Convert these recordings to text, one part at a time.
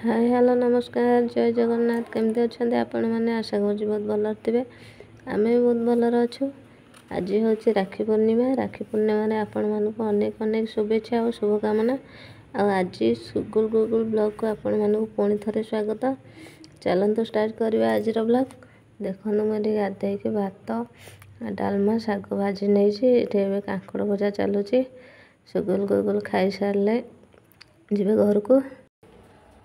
Hi hello नमस्कार जय जगन्नाथ केमती अच्छा आपण मैंने आशा कर बहुत भल थे आम भी बहुत भलर अच्छु। आज हूँ राखी पूर्णिमा आपण मानक अनेक अनेक शुभेच्छा और शुभकामना। आज सुगुल गुगुल ब्लॉग को आपण मानक पुणी थे स्वागत। चलतु स्टार्ट करवा आज ब्लॉग। देखो मुझे गाधे कि भात डालमा शाग भाजी नहीं कांकड़ भजा चलुची। सुगुल गुगुल खाई सारे जी घर को।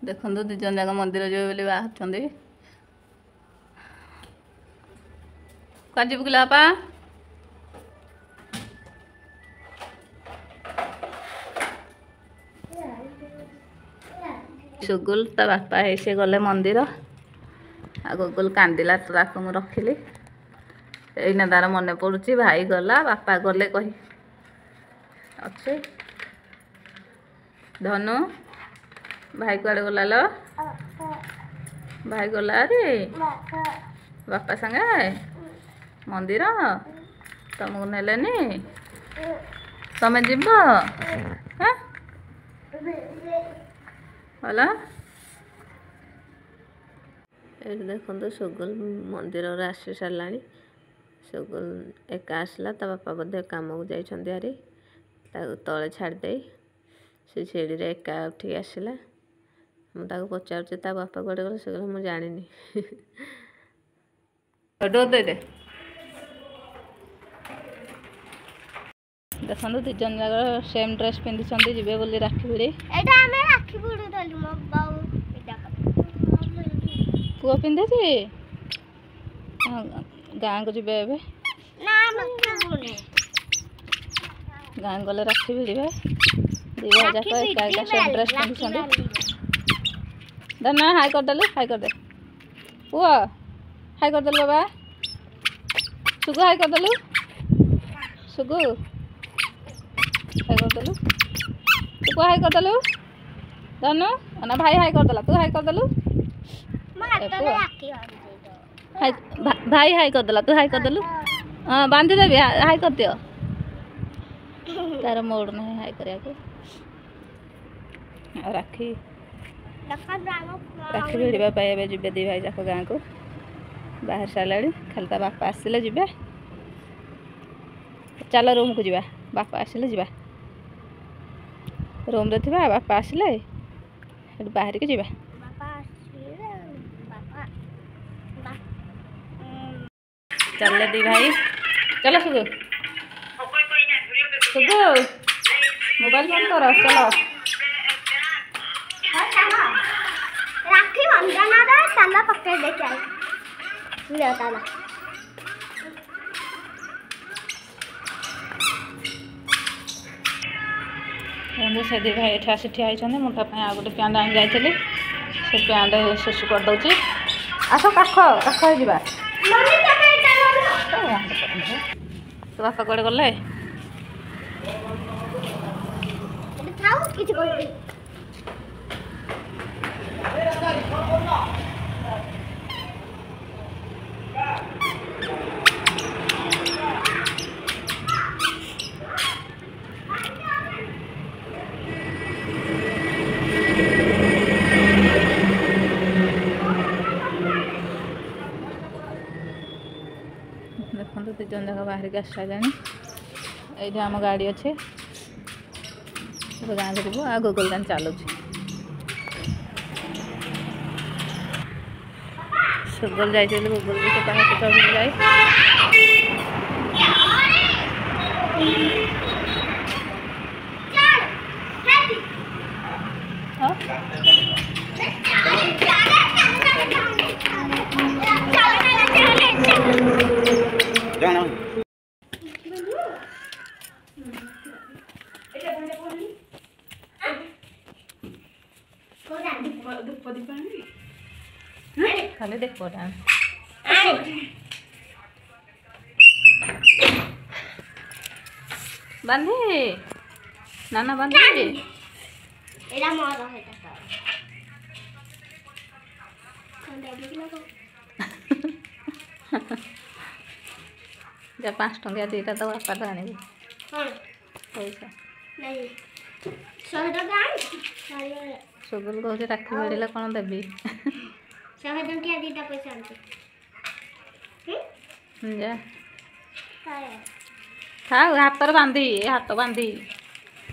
देखो दिज जाक मंदिर जी बाहर काजी बुकला बापा सुगुल ता बापा है से गले मंदिर आ गुगुल कांदिला तो मुझे रखिली एना तार मन पड़ुची भाई गला बापा गले कही अच्छे धनु भाई कुआड़े गला लो भाई गला रे बापा संगे मंदिर तुमको नेलेनी तमें जीव भला ये देखो सुगुल मंदिर आसी सारा सुगुल एका आसला ता बापा बोधे कम को जारी तले छाड़दे से सीढ़ी एका उठिक आसला मुझे पचारे ता बापा कड़े गले से मुझे जानी दे देखो दी जन जाक सेम ड्रेस पिंधि जी बोली राखी भिड़ी पुआ पिंधे गाँ को जी गाँ गले राखी भिड़े दी भाई जाक एका सेम ड्रेस पिंधि ना हाई करदे पुआ हाई करदे बाबा सुगु हाई करदेलु सुगु हाई करदेलु तू को हाई करदेलु धनु ना भाई हाई करदेला तू हाई करदेलु भाई हाई करदेला तू हाई करदेलु हाँ बांधी देवी हाई कर दियो तार मोड़ नहीं हाई करिया राखी राखी भिड़ा जी दी भाई जाक गाँ को बाहर सारे खाली ता बापा आसिले जी चल रूम को जा बापा आसिले जा रूम रे थिबा बापा आसिले बाहर के जा चल दी भाई चलो सुगु सुगु मोबाइल बंद करो चलो राखी बंधना दा ताला पकड़ दे के ले ताला से दी भाई एठा से ठिया होइछन मुठा पे आ गोटे प्यांड आन जाइथिले से प्यांड सुसु कर दउची आसो काख काख हो जिबा मम्मी तके तो बापा कोड़े गले थाउ किछ कोइ देखो दी जन जाक बाहर के आस सारे ये आम गाड़ी अच्छे गाँ को जीव आ गुगल गान चलुच सुगल जाइए गुगल भी तो पास चढ़ जाए खाली देखो बांधे नाना बांधे एला मोर हेता जा 5 टंकिया दीटा तो बापा तो आने हां पैसा नहीं 100 टका ସୁଗୁଲ କହୁଛି ରାକ୍ଷୀ ଭିଡ଼ିଲେ କ'ଣ ଦେବି 100 ଟଙ୍କିଆ ଦିଟା ପଇସା ଆଣିଛି ଯା ଥାଉ ହାତରେ ବାନ୍ଧି ହାତ ବାନ୍ଧି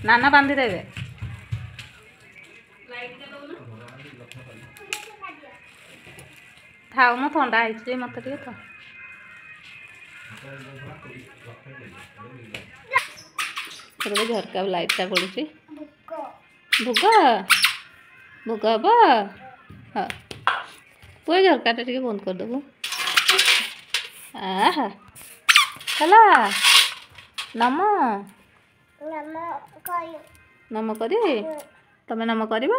ନାନା ବାନ୍ଧି ଦେବେ ଥାଉ ମୁଁ ଥଣ୍ଡା ହେଇଛି ମୋତେ ଟିକେ ତ ଝରକା ଲାଇଟ୍ଟା ପଡ଼ୁଛି ଭୋଗ ଭୋଗ ହବ ହଁ ପୁଅ ଝରକାଟା ଟିକେ ବନ୍ଦ କରିଦେବୁ ଆହା ହେଲା ନମ ନମ କରି ତମେ ନମ କରିବ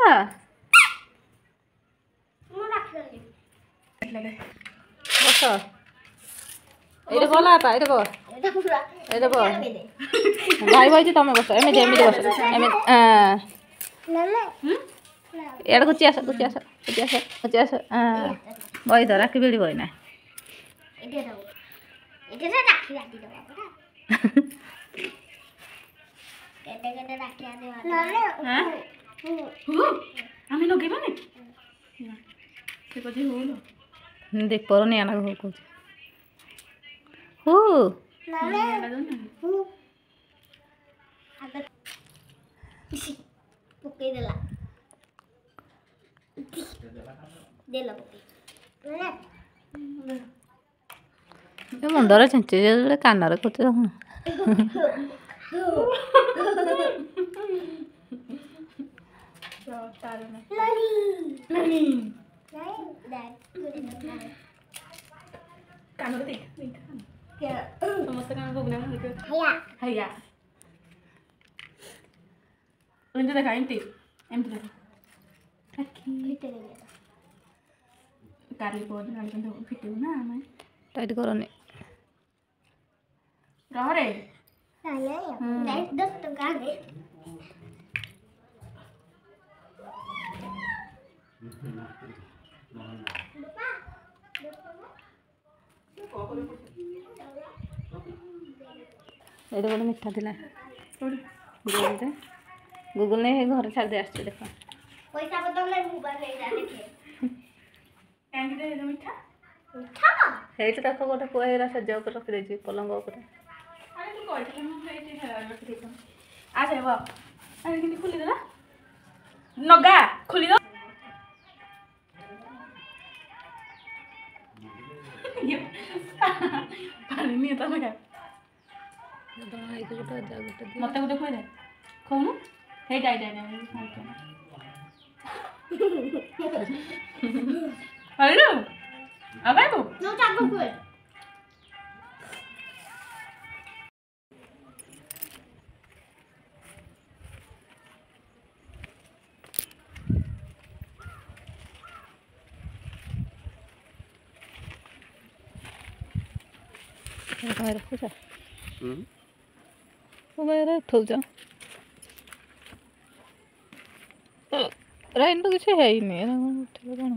ବସ ଏଇଟା ଭଲ ବାପା ଏଇଟା ବସ ଏଇଟା ବସ ଭାଇ ଭାଇ ତମେ ବସ ଏମିତି ଏମିତି ବସ ଏମିତି ଏଇଟା ଗୁଚି ଆସ ଗୁଚି ଆସ ଗୁଚି ଆସ ଗୁଚି ଆସ ବହି ତ ରାକ୍ଷୀ ଭିଡ଼ି ବହି ନା ଆମେ ଲଗେଇବାନି ଦୀପର ନିଆଁ ନାଗ କହୁଛି ହୁ ପକେଇଦେଲା ଦେଲା ପକେଇ ମୁଣ୍ଡରେ ଛିଞ୍ଚି କାନରେ କହୁଛି ସମସ୍ତେ କାମ ଏମିତି ଦେଖା ଏମିତି ଏମିତି ଦେଖା କାଲି ପରଦିନ ଫିଟିବୁ ନା ଆମେ ଟାଇଟ୍ କରନି ରହରେ 10 ଟଙ୍କା ଏଇଟା ଗୋଟେ ମିଠା ଥିଲା ଗୁଗୁଲରେ ଗୁଗୁଲ ନେଇ ଘରେ ଛାଡ଼ି ଦେଇ ଆସିଛି ଦେଖ ପଇସା ବଦଳରେ ମୋବାଇଲ ନେଇଯା ଦେଖେ କାହିଁକି ମିଠା ସେଇଠି ଦେଖ ଗୋଟେ ପୁଅ ଏଇରା ସେଜ ଉପରେ ରଖିଦେଇଛି ପଲଙ୍କ ଉପରେ ଆରେ ତୁ କହିଥିଲୁ ମୁଁ ଏଇଠି ରଖିଦେଇଥାନ୍ତି ଆସେ ବ ଆରେ କେମିତି ଖୋଲିଦେଲା ନଗା ଖୋଲିଦ ପାଣି ନିଏ ତ ନଗା ମତେ ଗୋଟେ ଖୋଇଦେ ଖୋଉନୁ ହେଇଟା ହେଇଟା ଆଇଲୁ ଆବେ ତୁ No taco good. ରଖୁଛ ଉଠଉଛ ଏମିତି ତ କିଛି ହେଇନି ଉଠିବ କ'ଣ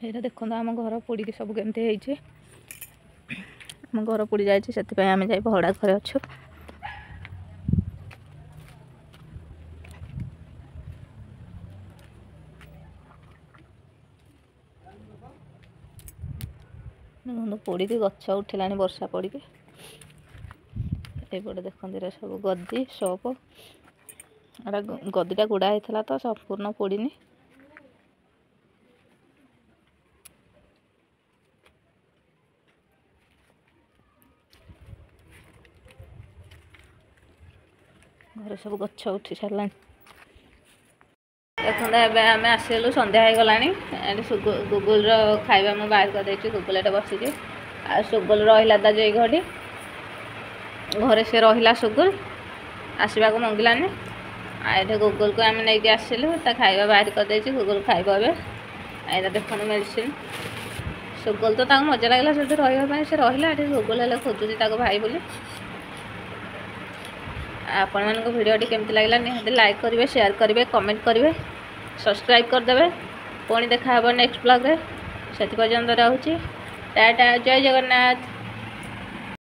ଏଇଟା ଦେଖନ୍ତୁ ଆମ ଘର ପୋଡ଼ିକି ସବୁ କେମିତି ହେଇଛି ଆମ ଘର ପୋଡ଼ି ଯାଇଛି ସେଥିପାଇଁ ଆମେ ଯାଇ ଭଡ଼ା ଘରେ ଅଛୁ ଦେଖନ୍ତୁ ପୋଡ଼ିକି ଗଛ ଉଠିଲାଣି ବର୍ଷା ପଡ଼ିକି ଏଇପଟେ ଦେଖନ୍ତୁ ଏରା ସବୁ ଗଦି ସପ ଏଟା ଗଦିଟା ଗୁଡ଼ା ହେଇଥିଲା ତ ସମ୍ପୂର୍ଣ୍ଣ ପୋଡ଼ିନି ଘରେ ସବୁ ଗଛ ଉଠି ସାରିଲାଣି ଦେଖନ୍ତୁ ଏବେ ଆମେ ଆସିଗଲୁ ସନ୍ଧ୍ୟା ହେଇଗଲାଣି ଏଠି ଗୁଗୁଲର ଖାଇବା ମୁଁ ବାହାର କରିଦେଇଛି ଗୁଗୁଲ ଏଠି ବସିଛି ଆଉ ସୁଗୁଲ ରହିଲା ତା ଯାଇ ଘଟି ଘରେ ସେ ରହିଲା ସୁଗୁଲ ଆସିବାକୁ ମଙ୍ଗିଲାନି ଆଉ ଏଠି ଗୁଗୁଲକୁ ଆମେ ନେଇକି ଆସିଲୁ ତା ଖାଇବା ବାହାର କରିଦେଇଛି ଗୁଗୁଲ ଖାଇବ ଏବେ ଏଇଟା ଦେଖନ୍ତୁ ମେଡ଼ିସିନ ସୁଗୁଲ ତ ତାକୁ ମଜା ଲାଗିଲା ସେଠି ରହିବା ପାଇଁ ସେ ରହିଲା ଏଠି ଗୁଗୁଲ ହେଲେ ଖୋଜୁଛି ତାକୁ ଭାଇ ବୋଲି ଆପଣମାନଙ୍କ ଭିଡ଼ିଓଟି କେମିତି ଲାଗିଲା ନିହାତି ଲାଇକ୍ କରିବେ ସେୟାର କରିବେ କମେଣ୍ଟ କରିବେ ସବସ୍କ୍ରାଇବ୍ କରିଦେବେ ପୁଣି ଦେଖା ହେବ ନେକ୍ସଟ ବ୍ଲଗ୍ରେ ସେଥି ପର୍ଯ୍ୟନ୍ତ ରହୁଛି ଟାଟା ଜୟ ଜଗନ୍ନାଥ।